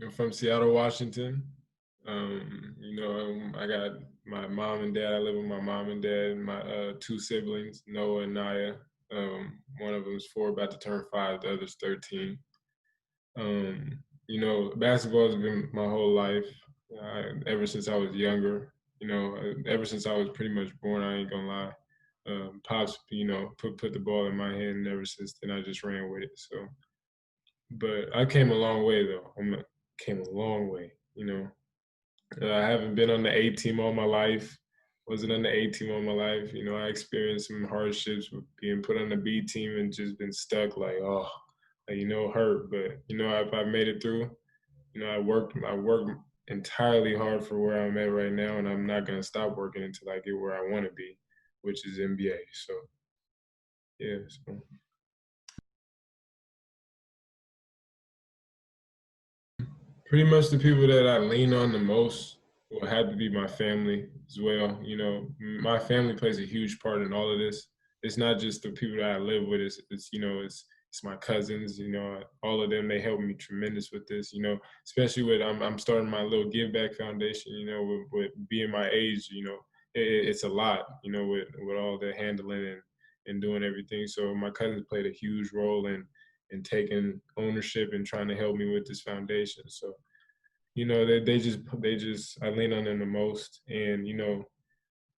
I'm from Seattle, Washington. I got my mom and dad. I live with my mom and dad and my two siblings, Noah and Naya. One of them is 4, about to turn 5. The other's 13. Basketball has been my whole life. Ever since I was younger. Ever since I was pretty much born. I ain't gonna lie. Pops, put the ball in my hand, and ever since then I just ran with it. So, but I came a long way though. Came a long way. I haven't been on the A team all my life. Wasn't on the A team all my life. I experienced some hardships with being put on the B team and just been stuck hurt. But I've made it through. I worked entirely hard for where I'm at right now, and I'm not gonna stop working until I get where I want to be, which is NBA. So yeah. So pretty much the people that I lean on the most will have to be my family as well. My family plays a huge part in all of this. It's not just the people that I live with. It's my cousins. All of them. They help me tremendous with this. Especially with I'm starting my little give back foundation. With being my age. It's a lot. With all the handling and doing everything. So my cousins played a huge role in taking ownership and trying to help me with this foundation. So, they just I lean on them the most. And,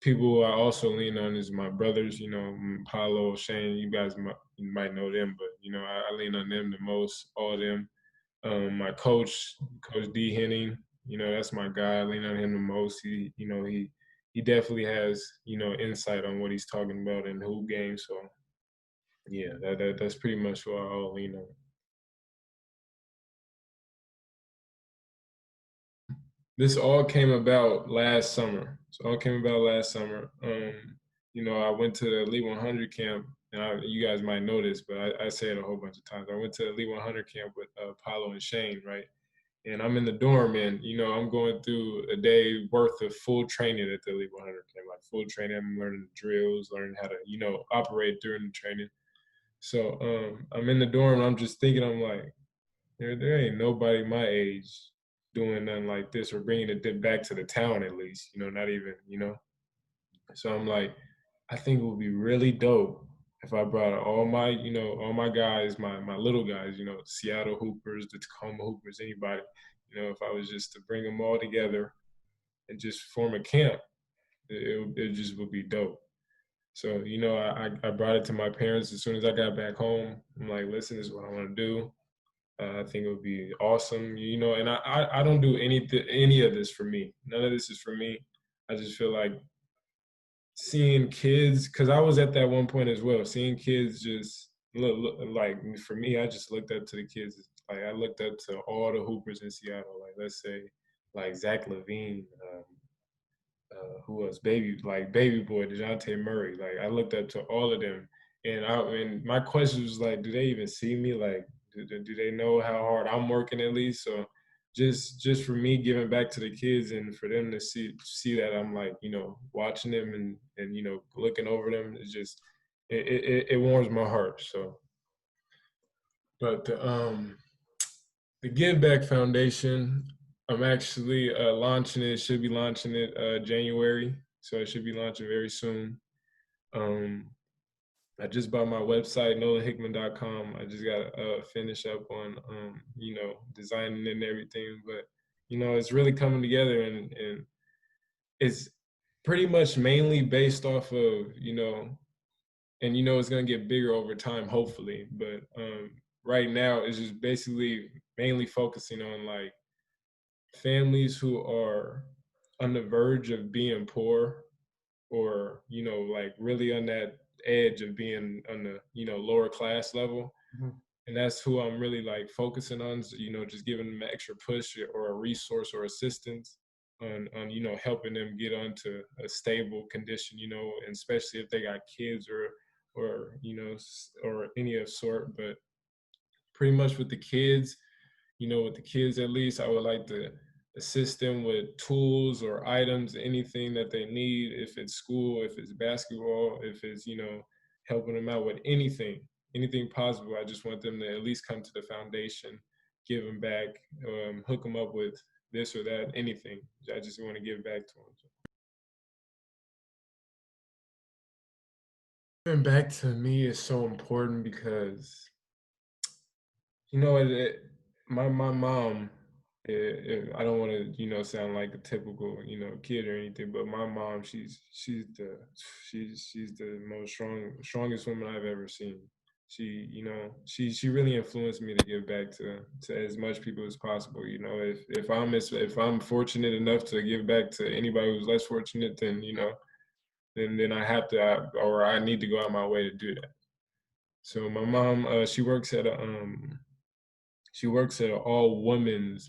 people who I also lean on is my brothers, Paulo, Shane, you might know them, but, I lean on them the most, all of them. My Coach D Henning, that's my guy. I lean on him the most. He definitely has, insight on what he's talking about in hoop games. So yeah, that's pretty much what I all lean on. This all came about last summer. So all came about last summer. I went to the Elite 100 camp, and you guys might know this, but I say it a whole bunch of times. I went to the Elite 100 camp with Paulo and Shane, right? And I'm in the dorm, and I'm going through a day worth of full training at the Elite 100 camp, like full training. I'm learning the drills, learning how to operate during the training. So I'm in the dorm, and I'm just thinking, I'm like, there ain't nobody my age doing nothing like this or bringing it back to the town at least, not even. So I'm like, I think it would be really dope if I brought all my guys, my little guys, Seattle Hoopers, the Tacoma Hoopers, anybody, if I was just to bring them all together and just form a camp, it just would be dope. So, I brought it to my parents as soon as I got back home. I'm like, listen, this is what I want to do. I think it would be awesome, and I don't do any of this for me. None of this is for me. I just feel like seeing kids, because I was at that one point as well, seeing kids just look, like for me, I just looked up to the kids. Like I looked up to all the hoopers in Seattle. Like let's say, like Zach Levine, who was baby boy, DeJounte Murray. Like I looked up to all of them, and my question was like, do they even see me? Like, do they know how hard I'm working at least? So just for me giving back to the kids and for them to see that I'm like watching them and looking over them, it's just it warms my heart. So, but the Give Back Foundation, I'm actually launching it. Should be launching it January, so it should be launching very soon. Um, I just bought my website, nolanhickman.com. I just got to finish up on, designing and everything. But, it's really coming together and it's pretty much mainly based off of, and, it's going to get bigger over time, hopefully. But right now, it's just basically mainly focusing on like families who are on the verge of being poor or like really on that edge of being on the lower class level. Mm-hmm. And that's who I'm really like focusing on, so, just giving them an extra push or a resource or assistance on helping them get onto a stable condition, and especially if they got kids or any of sort. But pretty much with the kids, at least, I would like to assist them with tools or items, anything that they need, if it's school, if it's basketball, if it's, helping them out with anything possible. I just want them to at least come to the foundation give them back, hook them up with this or that, anything. I just want to give back to them. Giving back to me is so important because my mom. I don't want to sound like a typical kid or anything, but my mom, she's the strongest woman I've ever seen. She really influenced me to give back to as much people as possible. If I'm fortunate enough to give back to anybody who's less fortunate, then I have to, or I need to go out my way to do that. So my mom, she works at an all women's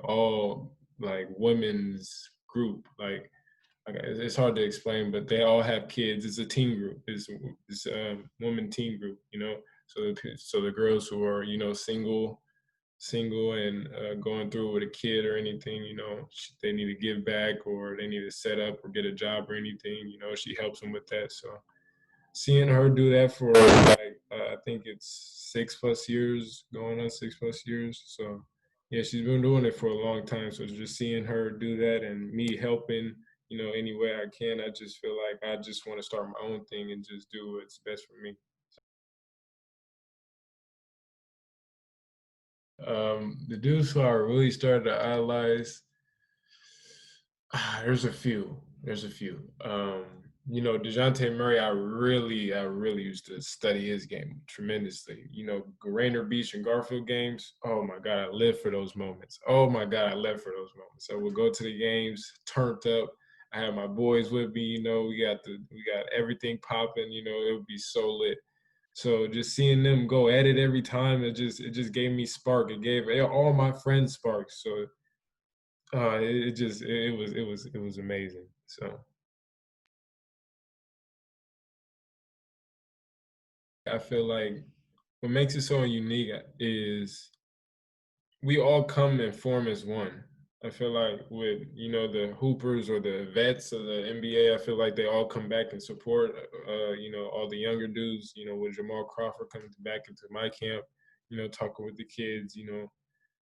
all women's group. It's hard to explain, but they all have kids. It's a teen group. It's a woman teen group. So the girls who are single and going through with a kid or anything, they need to give back or they need to set up or get a job or anything. She helps them with that. So seeing her do that for I think it's 6+ years, going on 6+ years. So yeah, she's been doing it for a long time. So just seeing her do that and me helping, any way I can, I just feel like I just want to start my own thing and just do what's best for me. The dudes who I really started to idolize, there's a few. There's a few. DeJounte Murray, I really used to study his game tremendously. Rainier Beach and Garfield games. Oh my God, I live for those moments. Oh my God, I live for those moments. So we'll go to the games, turned up. I had my boys with me. We got everything popping. It would be so lit. So just seeing them go at it every time, it just gave me spark. It gave all my friends sparks. So it was amazing. So I feel like what makes it so unique is we all come and form as one. I feel like with the hoopers or the vets of the NBA, I feel like they all come back and support. All the younger dudes. With Jamal Crawford coming back into my camp, talking with the kids.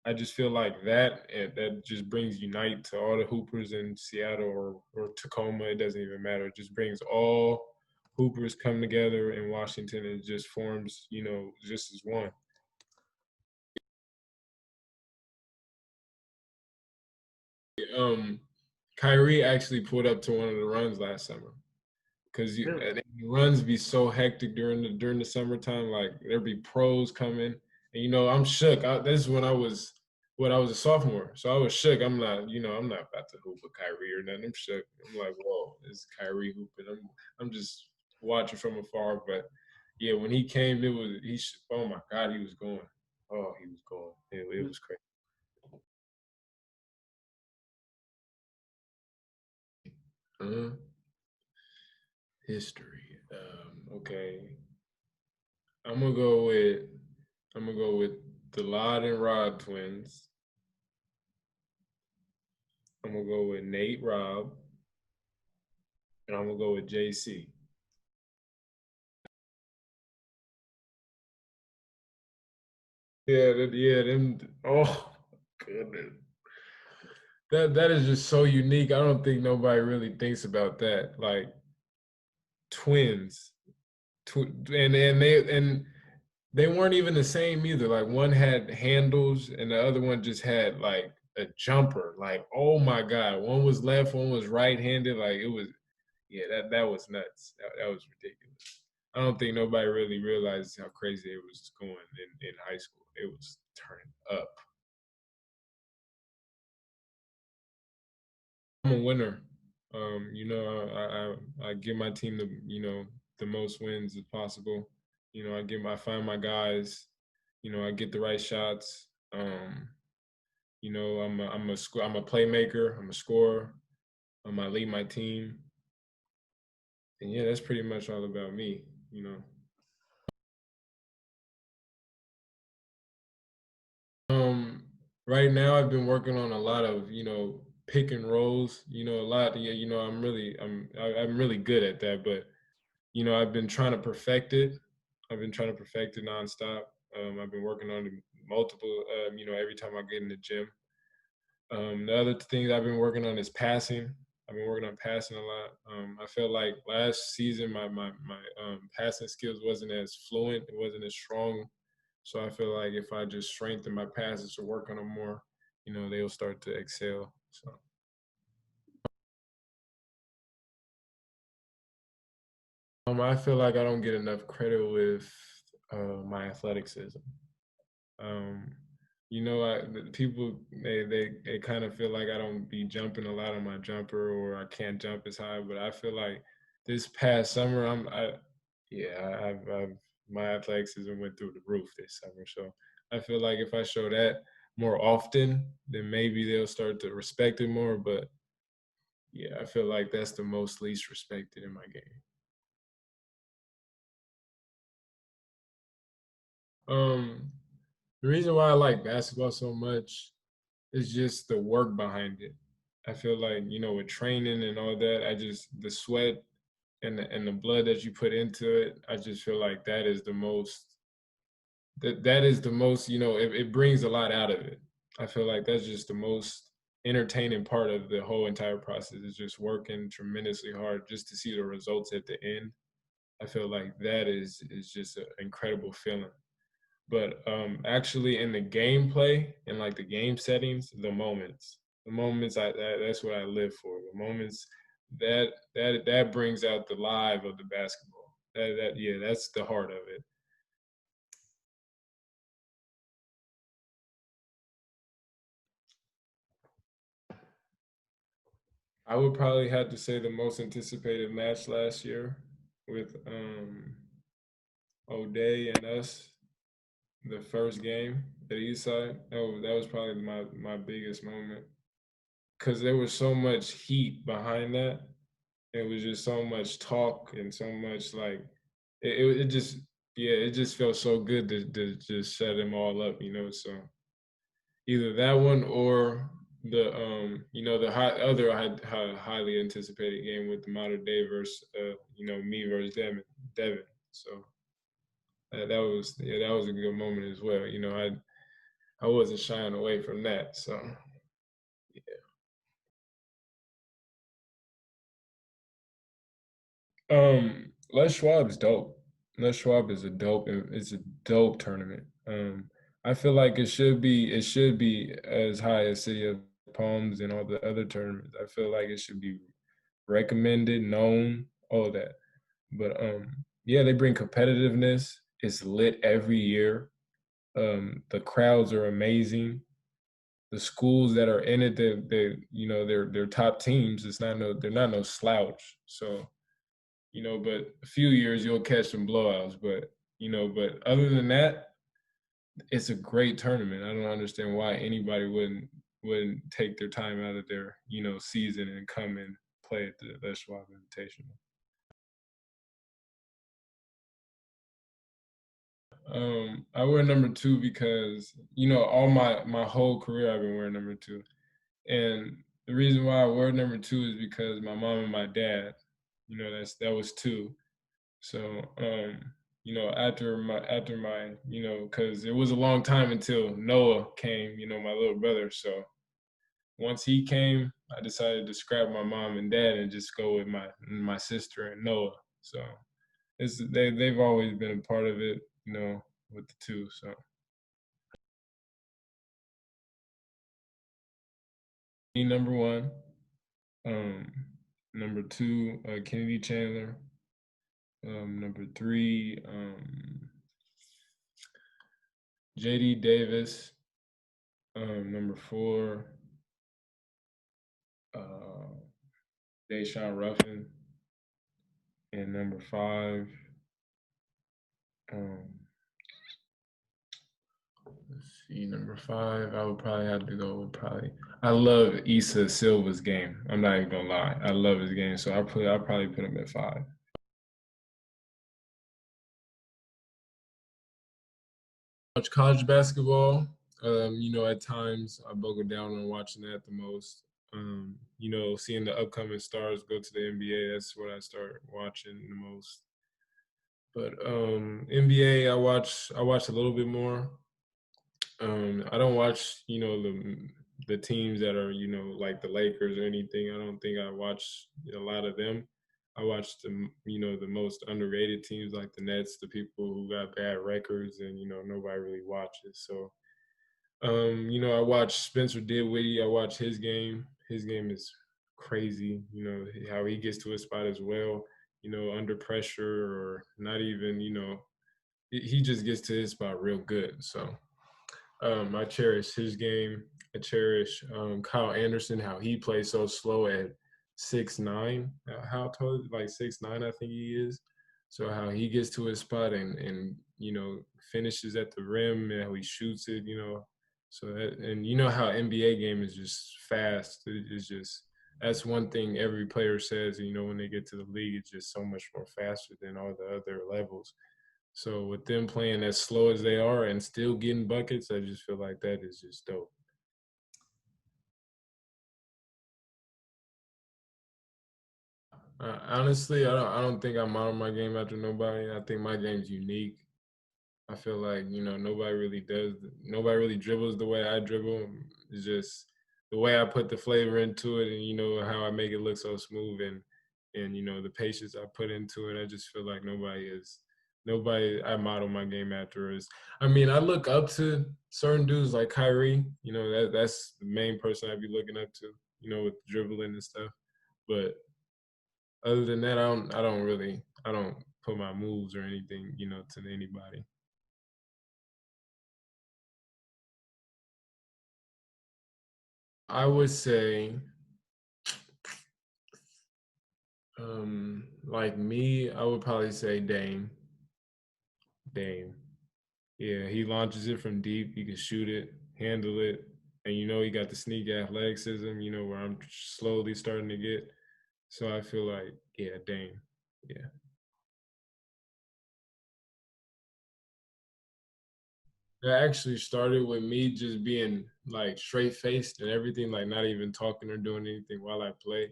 I just feel like that just brings unite to all the hoopers in Seattle or Tacoma. It doesn't even matter. It just brings all hoopers come together in Washington and just forms, just as one. Um, Kyrie actually pulled up to one of the runs last summer because the runs be so hectic during the summertime. Like there'd be pros coming, and I'm shook. This is when I was a sophomore, so I was shook. I'm not about to hoop with Kyrie or nothing. I'm shook. I'm like, whoa, it's Kyrie hooping. I'm just watching from afar, but yeah, when he came, oh my God, he was going. Oh, he was going. It was crazy. Uh, History. Okay, I'm gonna go with I'm gonna go with the Lod and Rod twins. I'm gonna go with Nate Robb, and I'm gonna go with JC. Yeah, them. Oh goodness, that is just so unique. I don't think nobody really thinks about that. Like twins, and they weren't even the same either. Like one had handles, and the other one just had like a jumper. Like oh my God, one was left, one was right-handed. Like it was. Yeah, that was nuts. That was ridiculous. I don't think nobody really realized how crazy it was going in high school. It was turning up. I'm a winner. I give my team the most wins as possible. I find my guys. I get the right shots. I'm a playmaker. I'm a scorer. I lead my team, and yeah, that's pretty much all about me. You know. Um, right now I've been working on a lot of, pick and rolls, a lot. Yeah, I'm really good at that, but I've been trying to perfect it. I've been trying to perfect it nonstop. I've been working on it multiple, every time I get in the gym. The other things I've been working on is passing. I've been working on passing a lot. I felt like last season my passing skills wasn't as fluent, it wasn't as strong. So I feel like if I just strengthen my passes or work on them more, they'll start to excel. So I feel like I don't get enough credit with my athleticism. Um, people they kind of feel like I don't be jumping a lot on my jumper or I can't jump as high, but I feel like this past summer I've my athleticism went through the roof this summer. So I feel like if I show that more often, then maybe they'll start to respect it more. But yeah, I feel like that's the most least respected in my game. Um, the reason why I like basketball so much is just the work behind it. I feel like, with training and all that, I just the sweat and the blood that you put into it, I just feel like that is the most, it brings a lot out of it. I feel like that's just the most entertaining part of the whole entire process is just working tremendously hard just to see the results at the end. I feel like that is just an incredible feeling. But actually in the gameplay and like the game settings, the moments that's what I live for. The moments that brings out the live of the basketball. That yeah, that's the heart of it. I would probably have to say the most anticipated match last year with O'Day and us, the first game at Eastside. That was probably my biggest moment because there was so much heat behind that. It was just so much talk and so much like it just yeah, it just felt so good to just shut them all up. So either that one or the highly anticipated game with the modern day versus me versus Devin. So that was a good moment as well. I wasn't shying away from that. So Les Schwab is dope. Les Schwab is a dope. It's a dope tournament. I feel like it should be as high as City of Palms and all the other tournaments. I feel like it should be recommended, known, all of that. But yeah, they bring competitiveness. It's lit every year. The crowds are amazing. The schools that are in it, they're top teams. They're not no slouch. So but a few years you'll catch some blowouts. But other than that, it's a great tournament. I don't understand why anybody wouldn't take their time out of their season and come and play at the Schwab Invitational. I wear number two because all my whole career I've been wearing number two, and the reason why I wear number two is because my mom and my dad, that was two. So after my because it was a long time until Noah came, my little brother. So once he came, I decided to scrap my mom and dad and just go with my sister and Noah. So they've always been a part of it, with the two. So me number one, um, number two, Kennedy Chandler, number three, JD Davis, number four, uh, Deshaun Ruffin, and number five, um, let's see, number five, I would probably have to go with probably. I love Issa Silva's game. I'm not even gonna lie, I love his game, so I'll probably put him at five. Watch college basketball. At times I buckle down on watching that the most. Seeing the upcoming stars go to the NBA, that's what I start watching the most. But NBA, I watch a little bit more. I don't watch, the teams that are, like the Lakers or anything. I don't think I watch a lot of them. I watch the, the most underrated teams like the Nets, the people who got bad records and, nobody really watches. So, I watch Spencer Dinwiddie. I watch his game. His game is crazy. How he gets to a spot as well, under pressure or not even, he just gets to his spot real good. So, I cherish his game. I cherish Kyle Anderson, how he plays so slow at 6'9". How tall? Like 6'9", I think he is. So how he gets to his spot and finishes at the rim and how he shoots it. So that, and how NBA game is just fast. It's just that's one thing every player says. When they get to the league, it's just so much more faster than all the other levels. So with them playing as slow as they are and still getting buckets, I just feel like that is just dope. Honestly, I don't think I model my game after nobody. I think my game's unique. I feel like nobody really dribbles the way I dribble. It's just the way I put the flavor into it, and how I make it look so smooth, and the patience I put into it. I just feel like nobody I model my game after is. I mean, I look up to certain dudes like Kyrie. That's the main person I'd be looking up to. With dribbling and stuff. But other than that, I don't put my moves or anything, to anybody. I would say, like me, I would probably say Dame. Dame. Yeah, he launches it from deep. He can shoot it, handle it, and he got the sneak athleticism. Where I'm slowly starting to get. So I feel like, yeah, Dame. Yeah. It actually started with me just being like straight faced and everything, like not even talking or doing anything while I play.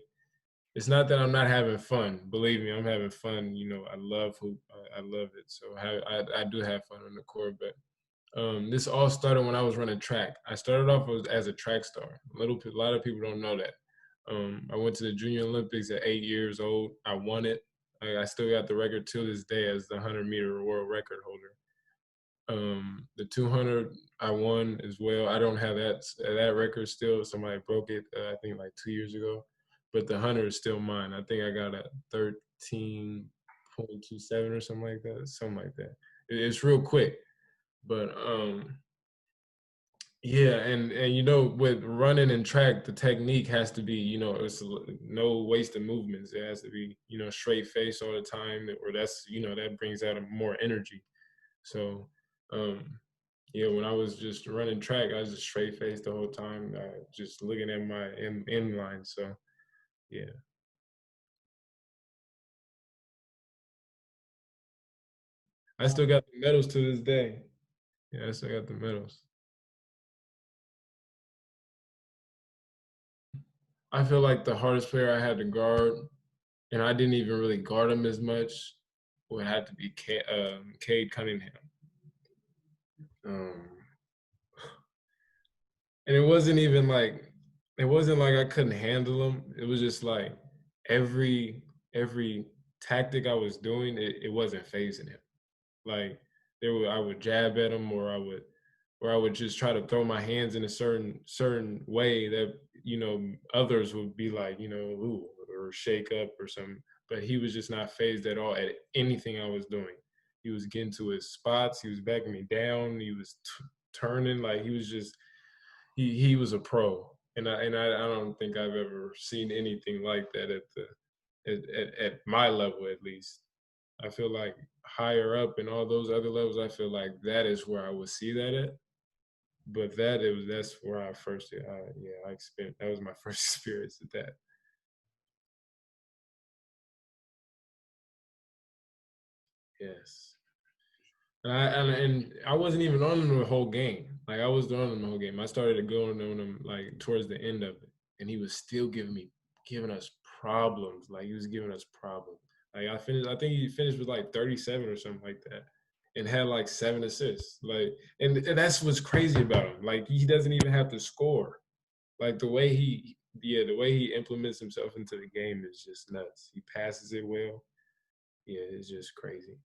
It's not that I'm not having fun. Believe me, I'm having fun. I love hoop. I love it. So I do have fun on the court. But this all started when I was running track. I started off as a track star. A lot of people don't know that. I went to the Junior Olympics at 8 years old. I won it. I still got the record till this day as the 100-meter world record holder. The 200 I won as well. I don't have that record still. Somebody broke it, I think like 2 years ago. But the 100 is still mine. I think I got a 13.27 or something like that. Something like that. It's real quick. But yeah, and with running and track, the technique has to be, it's no wasted movements. It has to be, straight face all the time, or that brings out more energy. So, yeah, when I was just running track, I was just straight faced the whole time, just looking at my in line. So, yeah, I still got the medals to this day. Yeah, I still got the medals. I feel like the hardest player I had to guard, and I didn't even really guard him as much, would have to be Cade Cunningham. Um, and it wasn't like I couldn't handle him. It was just like every every tactic I was doing, it wasn't phasing him. Like I would jab at him, or I would just try to throw my hands in a certain way that others would be like, ooh, or shake up or something. But he was just not phased at all at anything I was doing. He was getting to his spots. He was backing me down. He was turning, like he was just he was a pro. And I don't think I've ever seen anything like that at my level, at least. I feel like higher up in all those other levels, I feel like that is where I would see that at. But that's where I first I experienced, that was my first experience with that. Yes. And I wasn't even on him the whole game. Like I was on him the whole game. I started going on him like towards the end of it, and he was still giving us problems. Like he was giving us problems. Like I think he finished with like 37 or something like that, and had like 7 assists. Like, and that's what's crazy about him. Like, he doesn't even have to score. Like the way he implements himself into the game is just nuts. He passes it well. Yeah, it's just crazy.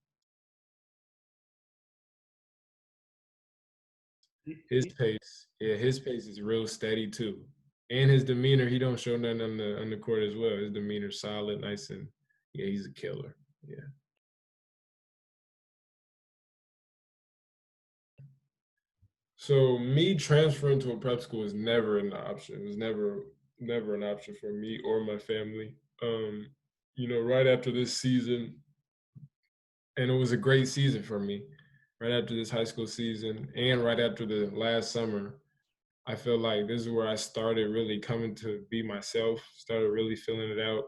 His pace is real steady too, and his demeanor. He don't show nothing on the court as well. His demeanor's solid, nice, and yeah, he's a killer. Yeah. So me transferring to a prep school was never an option. It was never an option for me or my family. Right after this season, and it was a great season for me. Right after this high school season, and right after the last summer, I feel like this is where I started really coming to be myself. Started really filling it out,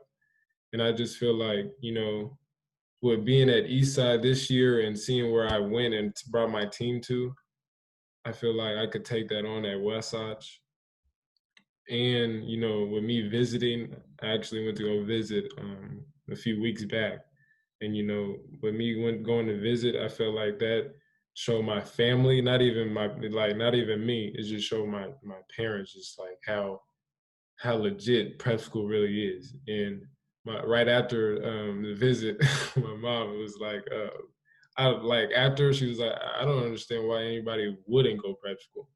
and I just feel like with being at Eastside this year and seeing where I went and brought my team to, I feel like I could take that on at Wasatch. And with me visiting, I actually went to go visit a few weeks back, and with me going to visit, I felt like that showed my family, not even me, it just showed my parents just like how legit prep school really is. And right after the visit, my mom was like, I like after she was like, I don't understand why anybody wouldn't go prep school.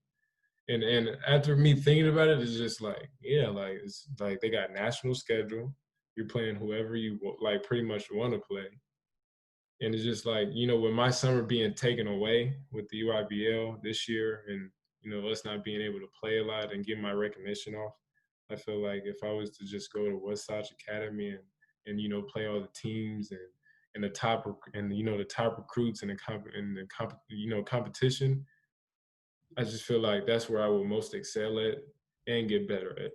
And after me thinking about it, it's just like, yeah, like it's like they got national schedule. You're playing whoever you like, pretty much want to play. And it's just like, with my summer being taken away with the UIBL this year, and us not being able to play a lot and get my recognition off, I feel like if I was to just go to Wasatch Academy and play all the teams and the top and the top recruits and competition, I just feel like that's where I will most excel at and get better at.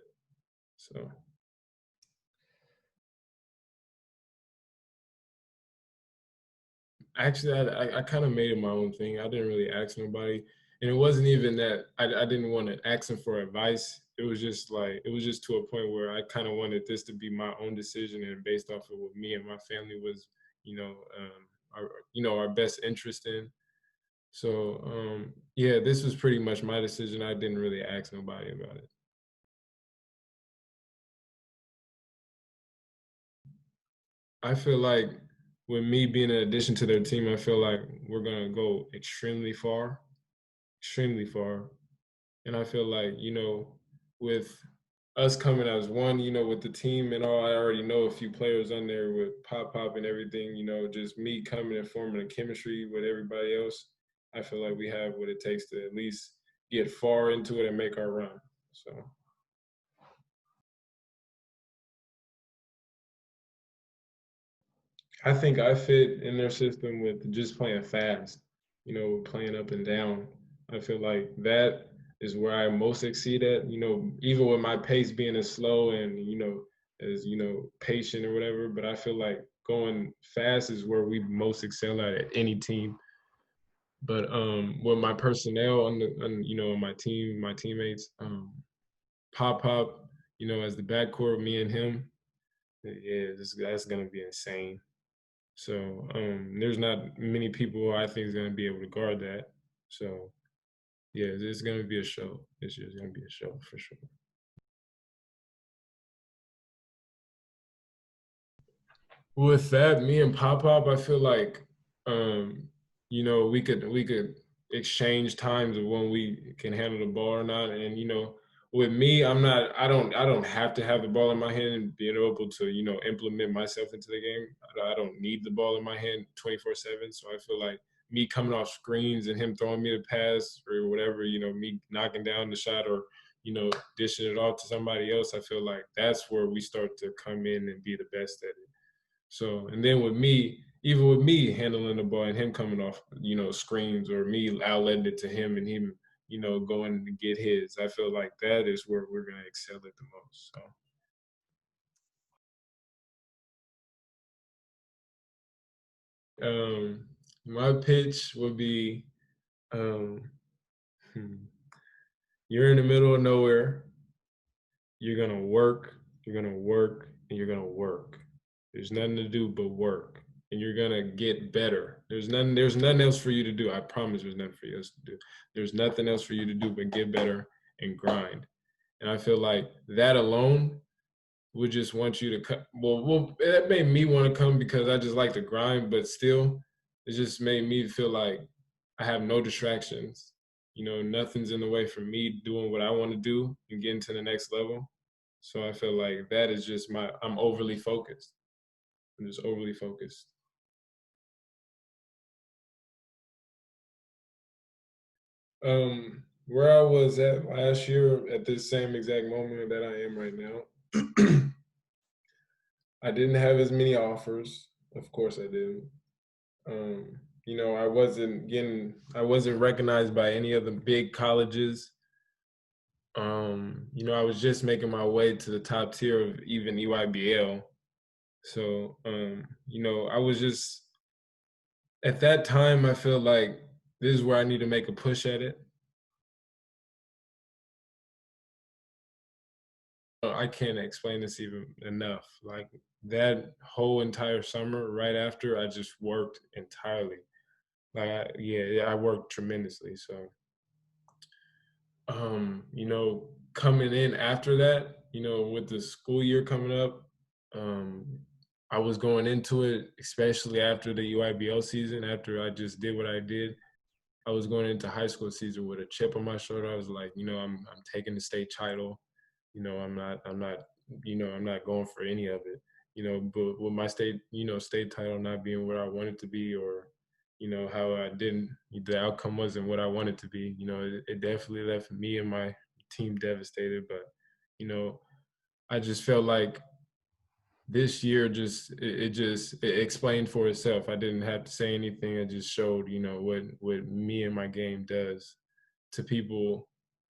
So actually, I kind of made it my own thing. I didn't really ask nobody, and it wasn't even that I didn't want to ask them for advice. It was just like it was just to a point where I kind of wanted this to be my own decision and based off of what me and my family was, our best interest in. So yeah, this was pretty much my decision. I didn't really ask nobody about it. I feel like with me being an addition to their team, I feel like we're gonna go extremely far. And I feel like, with us coming as one, with the team and all, I already know a few players on there with Pop and everything, just me coming and forming a chemistry with everybody else. I feel like we have what it takes to at least get far into it and make our run. So I think I fit in their system with just playing fast, playing up and down. I feel like that is where I most exceed at, even with my pace being as slow and, as, patient or whatever. But I feel like going fast is where we most excel at any team. But with my personnel on my team, my teammates, Pop, as the backcourt, me and him, yeah, that's gonna be insane. So there's not many people I think is going to be able to guard that. So yeah, it's going to be a show. It's just going to be a show for sure. With that, me and Pop, I feel like we could exchange times of when we can handle the ball or not. And with me, I don't have to have the ball in my hand and being able to implement myself into the game. I don't need the ball in my hand 24/7. So I feel like me coming off screens and him throwing me the pass or whatever, me knocking down the shot or dishing it off to somebody else. I feel like that's where we start to come in and be the best at it. So, and then with me, even with me handling the ball and him coming off, screens or me outletting it to him and him, going to get his, I feel like that is where we're going to excel at the most. So, my pitch would be, um, hmm, you're in the middle of nowhere. You're going to work, you're going to work, and you're going to work. There's nothing to do but work, and you're gonna get better. There's nothing else for you to do. I promise there's nothing for you else to do. There's nothing else for you to do but get better and grind. And I feel like that alone would just want you to come. Well, that made me want to come because I just like to grind, but still, it just made me feel like I have no distractions. You know, nothing's in the way for me doing what I want to do and getting to the next level. So I feel like that is just I'm overly focused. I'm just overly focused. Where I was at last year at this same exact moment that I am right now, I didn't have as many offers. Of course I didn't. You know, I wasn't recognized by any of the big colleges. You know, I was just making my way to the top tier of even EYBL. So, you know, I was just at that time, I feel like this is where I need to make a push at it. I can't explain this even enough. Like that whole entire summer, right after, I just worked entirely. Yeah, I worked tremendously. So, you know, coming in after that, you know, with the school year coming up, um, I was going into it, especially after the UIBL season, after I just did what I did. I was going into high school season with a chip on my shoulder. I was like, you know, I'm taking the state title. You know, I'm not going for any of it. You know, but with my state title not being where I wanted to be, or you know how the outcome wasn't what I wanted to be. You know, it definitely left me and my team devastated. But you know, I just felt like this year it explained for itself. I didn't have to say anything. It just showed, you know, what me and my game does to people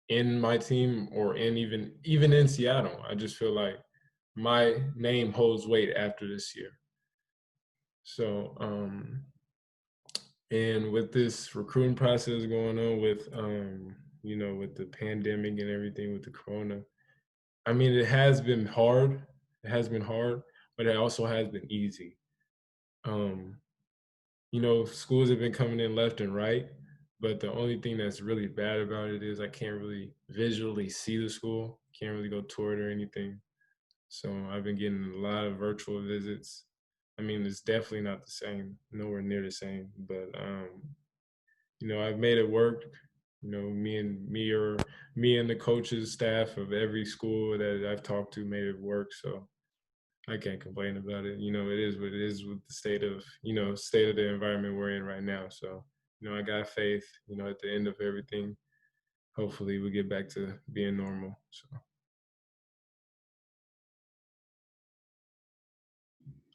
in my team or even in Seattle. I just feel like my name holds weight after this year. So and with this recruiting process going on with you know, with the pandemic and everything with the corona, I mean it has been hard. It has been hard, but it also has been easy. Um, you know, schools have been coming in left and right, but the only thing that's really bad about it is I can't really visually see the school, can't really go tour it or anything. So I've been getting a lot of virtual visits. I mean, it's definitely not the same, nowhere near the same, but you know, I've made it work. You know, me and the coaches, staff of every school that I've talked to made it work. So I can't complain about it. You know, it is what it is with the state of the environment we're in right now. So, you know, I got faith, you know, at the end of everything, hopefully we get back to being normal. So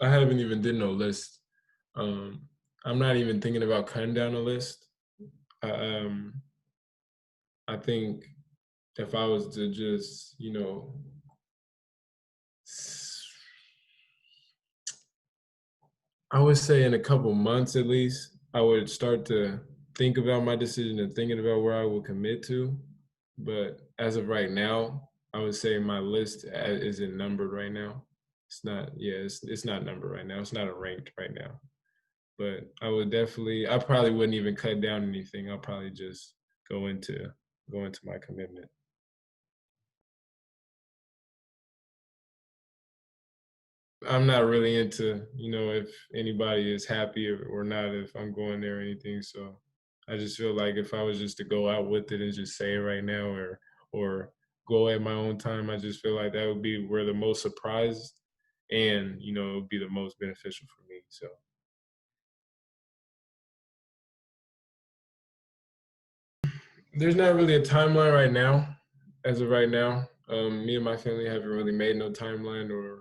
I haven't even did no list. Um, I'm not even thinking about cutting down a list. I, um, I think if I was to just, you know, I would say in a couple months at least, I would start to think about my decision and thinking about where I will commit to. But as of right now, I would say my list isn't numbered right now. It's not, yeah, it's not numbered right now. It's not ranked right now. But I probably wouldn't even cut down anything. I'll probably just go into go into my commitment. I'm not really into, you know, if anybody is happy or not, if I'm going there or anything. So I just feel like if I was just to go out with it and just say it right now or go at my own time, I just feel like that would be where the most surprised and, you know, it would be the most beneficial for me. So there's not really a timeline right now. As of right now, me and my family haven't really made no timeline or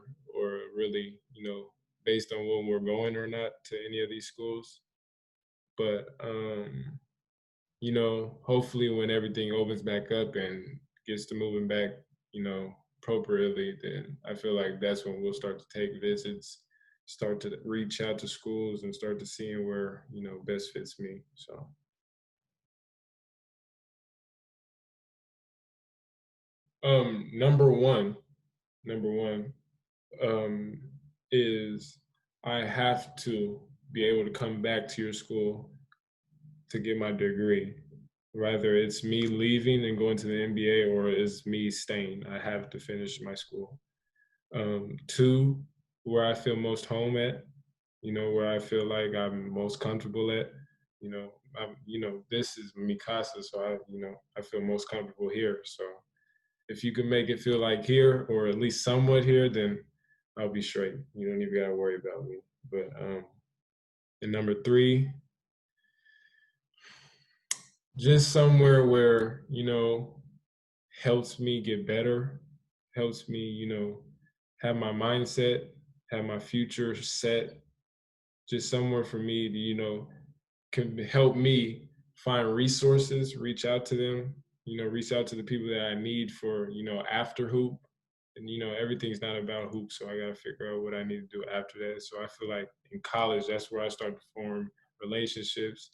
really, you know, based on when we're going or not to any of these schools. But you know, hopefully when everything opens back up and gets to moving back, you know, appropriately, then I feel like that's when we'll start to take visits, start to reach out to schools and start to seeing where, you know, best fits me. So number one, number one, um, is I have to be able to come back to your school to get my degree. Whether it's me leaving and going to the NBA or it's me staying, I have to finish my school. Two, where I feel most home at, where I feel like I'm most comfortable at. This is Mikasa, so I feel most comfortable here. So if you can make it feel like here, or at least somewhat here, then I'll be straight. You don't even gotta worry about me. But and number three, just somewhere where helps me get better, helps me have my mindset, have my future set. Just somewhere for me to can help me find resources, reach out to them, reach out to the people that I need for, after hoop. And, everything's not about hoop. So I got to figure out what I need to do after that. So I feel like in college, that's where I start to form relationships,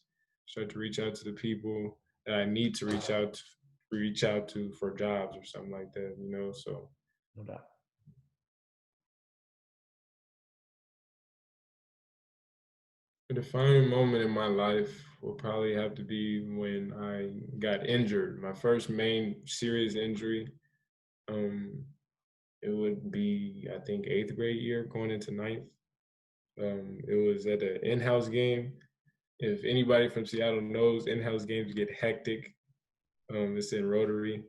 start to reach out to the people that I need to reach out to for jobs or something like that, so. No doubt. A defining moment in my life will probably have to be when I got injured. My first main serious injury. It would be, I think, 8th grade year going into 9th. It was at an in-house game. If anybody from Seattle knows, in-house games get hectic. It's in Rotary,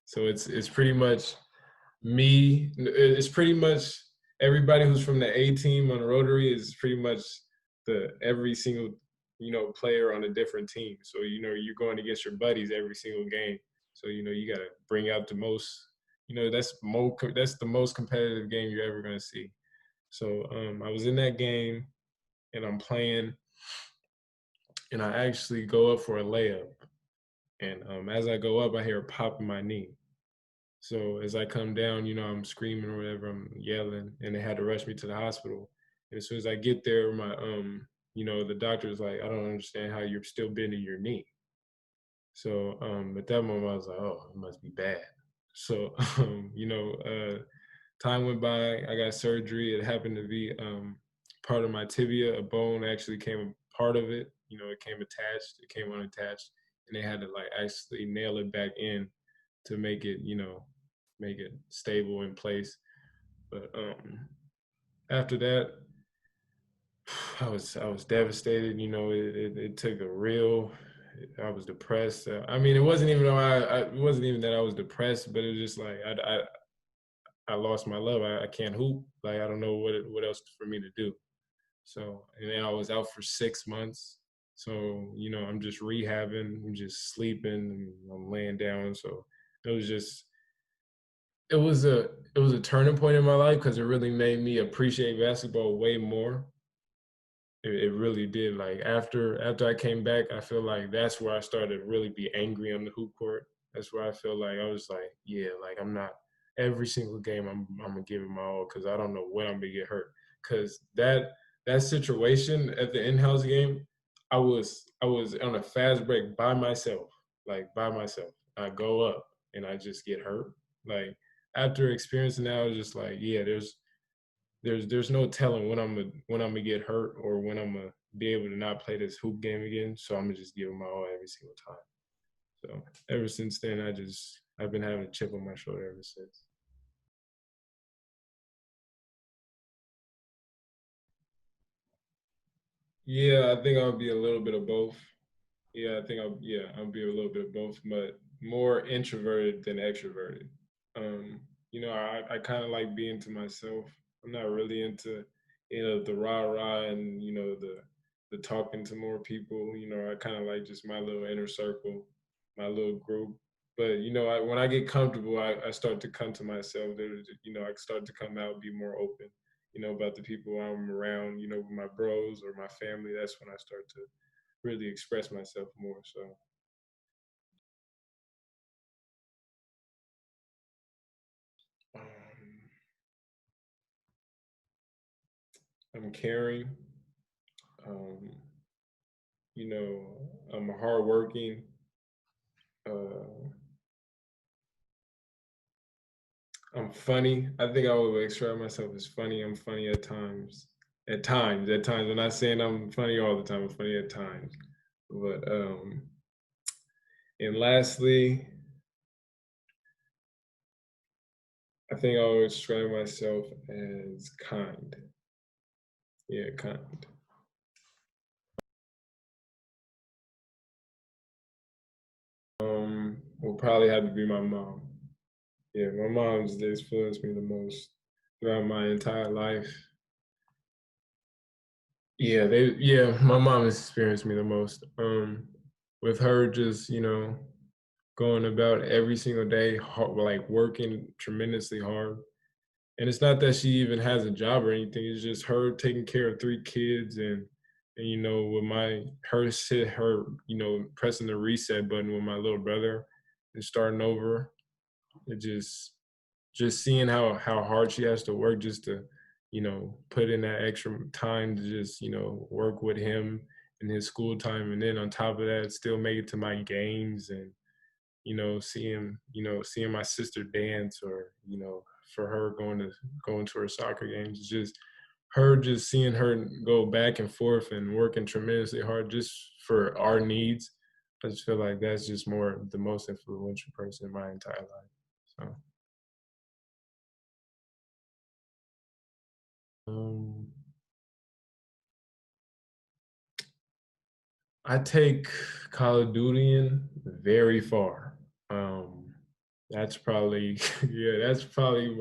so it's pretty much me. It's pretty much everybody who's from the A team on Rotary is pretty much every single player on a different team. So you're going against your buddies every single game. So you got to bring out the most. That's the most competitive game you're ever going to see. So I was in that game and I'm playing, and I actually go up for a layup. And as I go up, I hear a pop in my knee. So as I come down, I'm screaming or whatever, I'm yelling, and they had to rush me to the hospital. And as soon as I get there, my the doctor's like, I don't understand how you're still bending your knee. So at that moment, I was like, oh, it must be bad. So time went by. I got surgery. It happened to be part of my tibia. A bone actually came a part of it. It came attached. It came unattached, and they had to like actually nail it back in to make it, make it stable in place. But after that, I was devastated. It took a real. I was depressed. I mean, it wasn't even it wasn't even that I was depressed, but it was just like I lost my love. I can't hoop. Like I don't know what else for me to do. So and then I was out for 6 months. So I'm just rehabbing. I'm just sleeping. I'm laying down. So it was just it was a turning point in my life because it really made me appreciate basketball way more. It really did. Like after I came back, I feel like that's where I started to really be angry on the hoop court. That's where I feel like I was like, yeah, like I'm not every single game I'm gonna give it my all because I don't know when I'm gonna get hurt. Cause that situation at the in-house game, I was on a fast break by myself, like by myself. I go up and I just get hurt. Like after experiencing that, I was just like, yeah, there's no telling when I'm gonna get hurt or when I'm gonna be able to not play this hoop game again. So I'm gonna just give it my all every single time. So ever since then, I've been having a chip on my shoulder ever since. Yeah, I think I'll be a little bit of both. Yeah, I think I'll be a little bit of both, but more introverted than extroverted. I kind of like being to myself. I'm not really into the rah rah and the talking to more people. I kind of like just my little inner circle, my little group. But when I get comfortable, I start to come to myself. I start to come out, be more open. About the people I'm around. With my bros or my family. That's when I start to really express myself more. So um, I'm caring. Um, I'm hardworking. Uh, I'm funny. I think I would describe myself as funny. I'm funny at times. At times. I'm not saying I'm funny all the time. I'm funny at times. But and lastly, I think I would describe myself as kind. Yeah, kind. Will probably have to be my mom. Yeah, my mom's influenced me the most throughout my entire life. Yeah, my mom has experienced me the most. With her just, going about every single day, like working tremendously hard. And it's not that she even has a job or anything. It's just her taking care of 3 kids and with her pressing the reset button with my little brother and starting over. It just seeing how hard she has to work just to put in that extra time to just work with him in his school time, and then on top of that still make it to my games, and seeing my sister dance, or for her going to her soccer games. It's just her, just seeing her go back and forth and working tremendously hard just for our needs. I just feel like that's just more the most influential person in my entire life. So um I take Call of Duty in very far. That's probably yeah, that's probably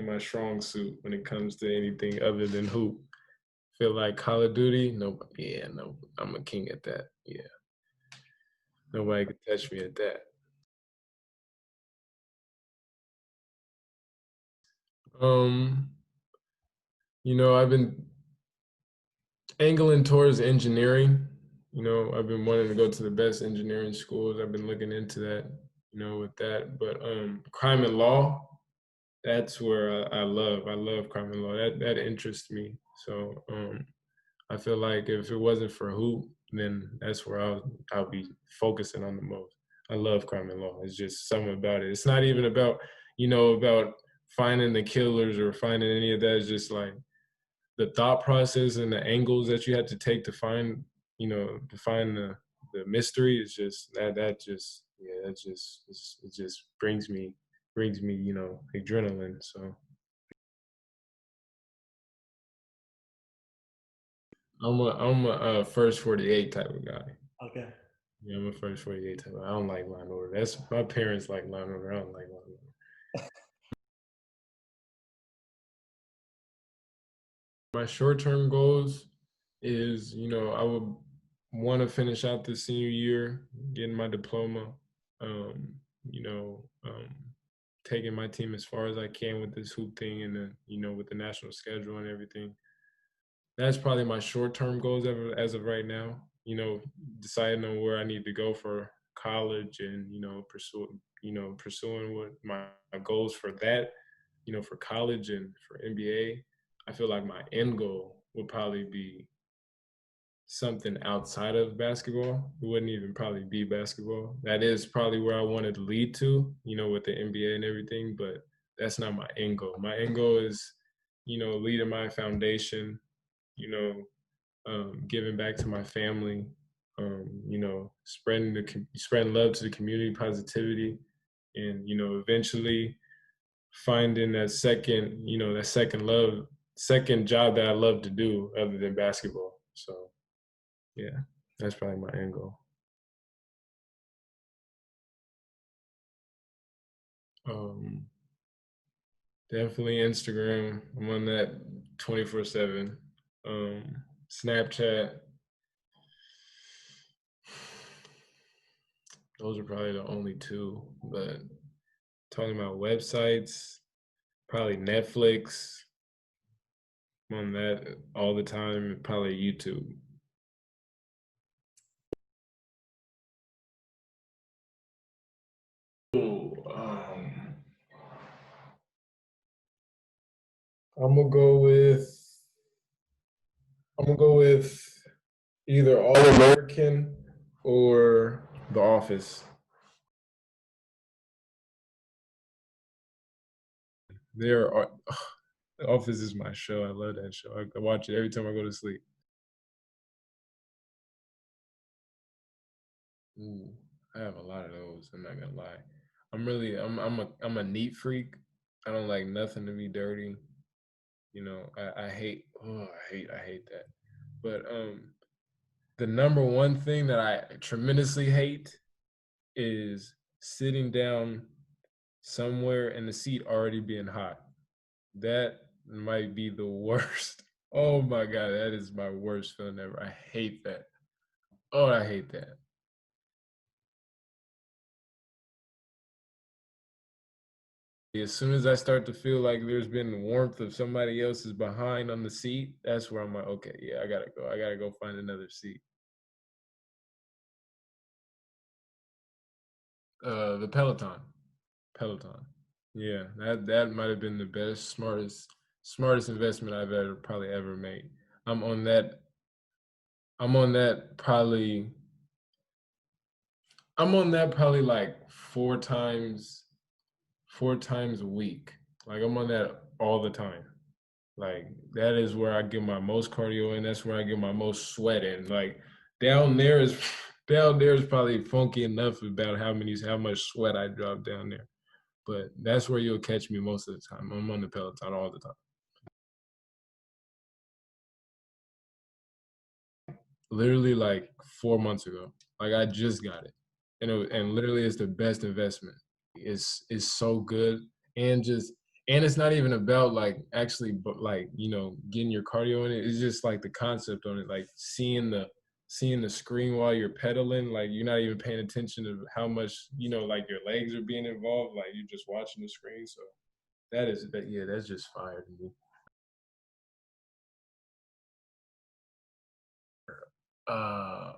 my strong suit when it comes to anything other than hoop. Feel like Call of Duty, no, yeah, no, I'm a king at that. Yeah, nobody can touch me at that. Um, I've been angling towards engineering. I've been wanting to go to the best engineering schools. I've been looking into that, with that. But crime and law, that's where I love crime and law. That interests me. So I feel like if it wasn't for hoop, then that's where I'll be focusing on the most. I love crime and law. It's just something about it. It's not even about about finding the killers or finding any of that. It's just like the thought process and the angles that you had to take to find the mystery. Is just that just yeah that just it just brings me adrenaline. So I'm a first 48 type of guy. Okay. Yeah, I'm a first 48 type. I don't like Law and Order. That's my parents like Law and Order. I don't like Law and Order. My short-term goals is, I would want to finish out the senior year, getting my diploma, um, you know, um, taking my team as far as I can with this hoop thing, and then, with the national schedule and everything. That's probably my short-term goals as of right now. Deciding on where I need to go for college, and pursuing what my goals for that, for college and for NBA. I feel like my end goal would probably be something outside of basketball. It wouldn't even probably be basketball. That is probably where I wanted to lead to, with the NBA and everything, but that's not my end goal. My end goal is, leading my foundation, you know, giving back to my family, spreading love to the community, positivity, and eventually finding that second job that I love to do other than basketball. So yeah, that's probably my end goal. Um, Definitely Instagram. I'm on that 24/7. Snapchat. Those are probably the only two. But talking about websites, probably Netflix. I'm on that all the time. Probably YouTube. Ooh, I'm gonna go with I'm gonna go with either All American or The Office. There are The Office is my show. I love that show. I watch it every time I go to sleep. Ooh, I have a lot of those. I'm not gonna lie. I'm a neat freak. I don't like nothing to be dirty. You know, I hate that. But the number one thing that I tremendously hate is sitting down somewhere and the seat already being hot. That might be the worst. Oh my God, that is my worst feeling ever. I hate that. Oh, I hate that. As soon as I start to feel like there's been warmth of somebody else's behind on the seat, that's where I'm like, okay, yeah, I gotta go. I gotta go find another seat. The Peloton. Peloton. Yeah, that might have been the best, smartest investment I've ever probably ever made. I'm on that. I'm on that probably. I'm on that probably like four times a week. Like I'm on that all the time. Like that is where I get my most cardio and that's where I get my most sweat in. Like down there is down there is probably funky enough about how much sweat I drop down there. But that's where you'll catch me most of the time. I'm on the Peloton all the time. Literally like 4 months ago. Like I just got it. And literally it's the best investment. Is so good and just and it's not even about like actually but like getting your cardio in it. It's just like the concept on it, like seeing the screen while you're pedaling, like you're not even paying attention to how much like your legs are being involved, like you're just watching the screen. So that yeah, that's just fire to me. uh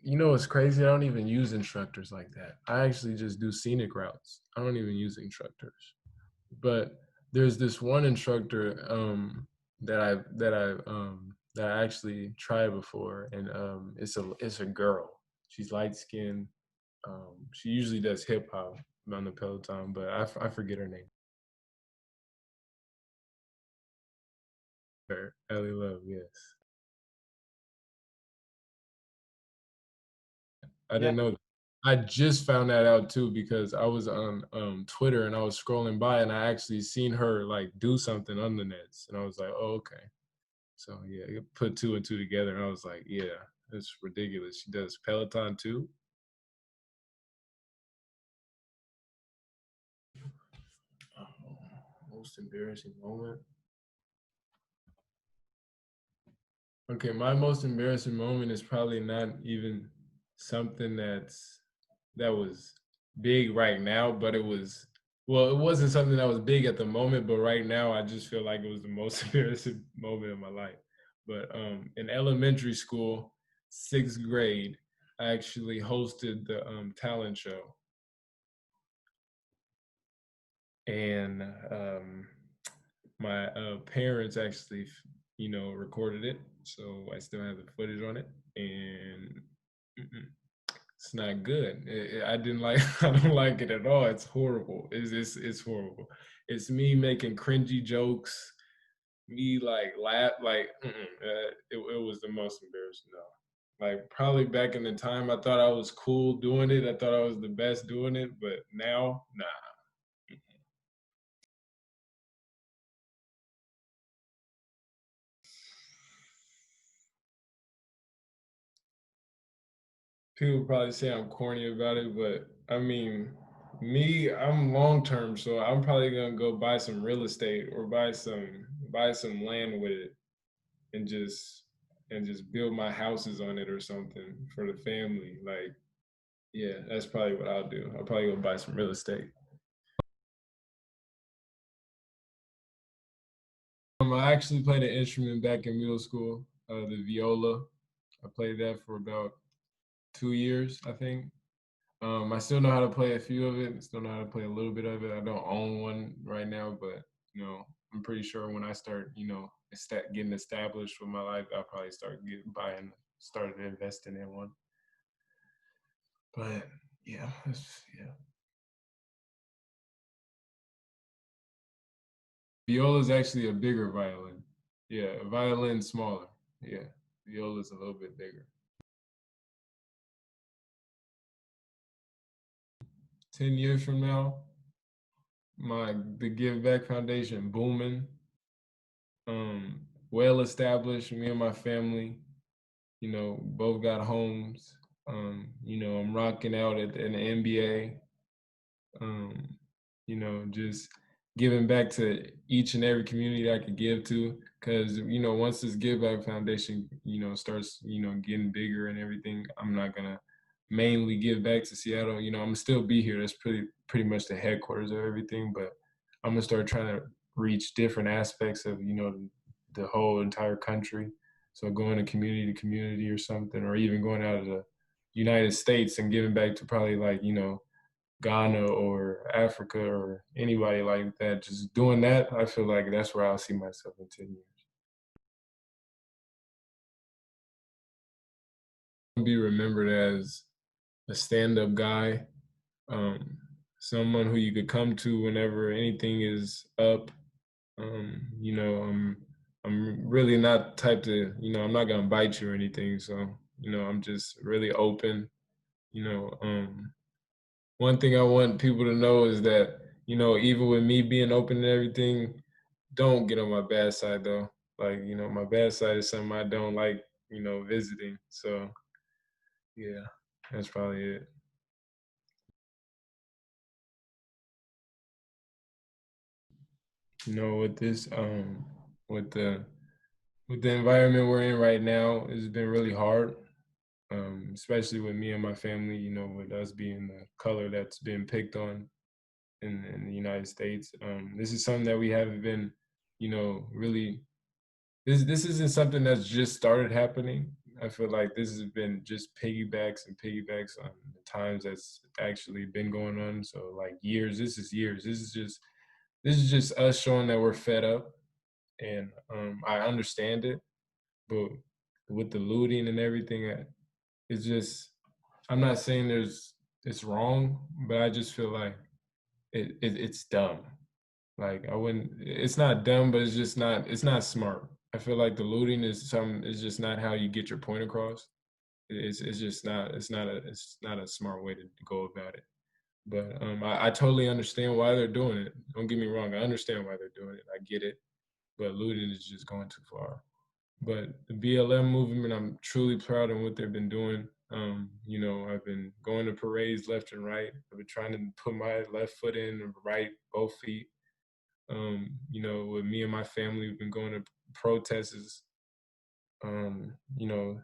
it's crazy. I don't even use instructors like that. I actually just do scenic routes. I don't even use instructors. But there's this one instructor that I actually tried before, and it's a girl. She's light skinned. She usually does hip hop on the Peloton, but I forget her name. Her Ellie Love, yes. I didn't know. I just found that out too because I was on Twitter and I was scrolling by and I actually seen her like do something on the nets, and I was like, oh, okay. So yeah, you put two and two together, and I was like, yeah, it's ridiculous. She does Peloton too. Oh, most embarrassing moment. Okay, my most embarrassing moment is probably not even something that was big right now, but it wasn't something that was big at the moment, but right now I just feel like it was the most embarrassing moment of my life. But in elementary school, sixth grade, I actually hosted the talent show, and my parents actually, recorded it, so I still have the footage on it, and it's not good. I didn't like. I don't like it at all. It's horrible. It's horrible. It's me making cringy jokes. Me like laugh like. It was the most embarrassing though. Like probably back in the time, I thought I was cool doing it. I thought I was the best doing it, but now, nah. People probably say I'm corny about it, but I mean, I'm long term, so I'm probably gonna go buy some real estate or buy some land with it and just build my houses on it or something for the family. Like, yeah, that's probably what I'll do. I'll probably go buy some real estate. I actually played an instrument back in middle school, the viola. I played that for about 2 years, I think. I still know how to play a few of it. Still know how to play a little bit of it. I don't own one right now, but I'm pretty sure when I start, getting established with my life, I'll probably started investing in one. But yeah, yeah. Viola is actually a bigger violin. Yeah, a violin smaller. Yeah, viola is a little bit bigger. 10 years from now, the Give Back Foundation booming, well established. Me and my family, both got homes. I'm rocking out in the NBA. Um, just giving back to each and every community I could give to. Because, once this Give Back Foundation, starts, getting bigger and everything, I'm not going to mainly give back to Seattle. I'm going to still be here. That's pretty much the headquarters of everything. But I'm going to start trying to reach different aspects of, the whole entire country. So going to community or something, or even going out of the United States and giving back to probably like, Ghana or Africa or anybody like that. Just doing that, I feel like that's where I'll see myself in 10 years. Be remembered as a stand-up guy, um, someone who you could come to whenever anything is up. I'm really not type to, I'm not gonna bite you or anything. So, I'm just really open. You know, one thing I want people to know is that, even with me being open and everything, don't get on my bad side though. Like, my bad side is something I don't like, visiting. So yeah, that's probably it. With this, with the with the environment we're in right now, it's been really hard. Especially with me and my family, with us being the color that's been picked on in the United States. This is something that we haven't been, really. This isn't something that's just started happening. I feel like this has been just piggybacks and piggybacks on the times that's actually been going on. So like years. This is years. This is just us showing that we're fed up, and I understand it, but with the looting and everything, it's just. I'm not saying it's wrong, but I just feel like it's dumb. Like I wouldn't. It's not dumb, but it's just not. It's not smart. I feel like the looting is some. Is just not how you get your point across. It's just not. It's not a smart way to go about it. But I totally understand why they're doing it. Don't get me wrong. I understand why they're doing it. I get it. But looting is just going too far. But the BLM movement, I'm truly proud of what they've been doing. I've been going to parades left and right. I've been trying to put my left foot in and right both feet. With me and my family, we've been going to protests,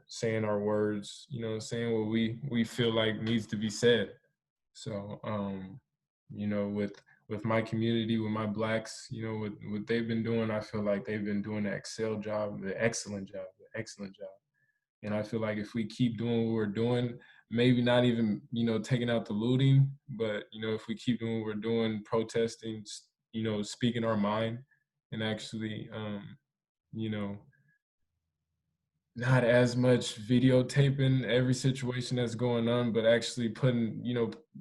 saying our words, saying what we feel like needs to be said. So, with my community, with my blacks, with what they've been doing, I feel like they've been doing an excellent job, the excellent job. And I feel like if we keep doing what we're doing, maybe not even, taking out the looting, but, if we keep doing what we're doing, protesting, speaking our mind and actually, you know, not as much videotaping every situation that's going on, but actually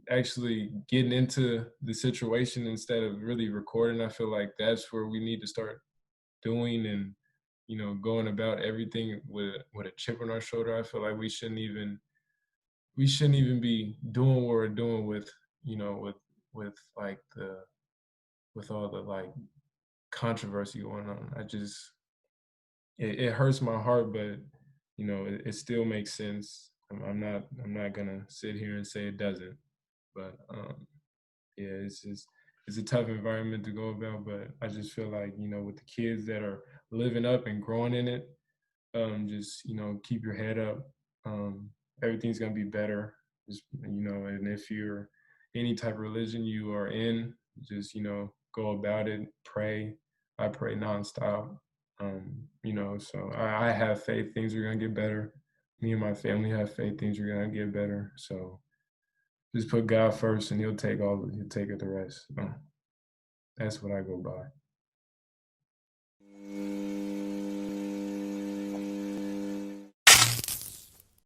actually getting into the situation instead of really recording. I feel like that's where we need to start doing and, going about everything with a chip on our shoulder. I feel like we shouldn't even be doing what we're doing with, with like with all the like controversy going on. It hurts my heart, but it still makes sense. I'm not gonna sit here and say it doesn't, but yeah, it's a tough environment to go about. But I just feel like with the kids that are living up and growing in it, just keep your head up. Everything's gonna be better. Just and if you're any type of religion you are in, just go about it. Pray. I pray nonstop. So I have faith things are gonna get better. Me and my family have faith things are gonna get better. So just put God first, and He'll take it the rest. That's what I go by.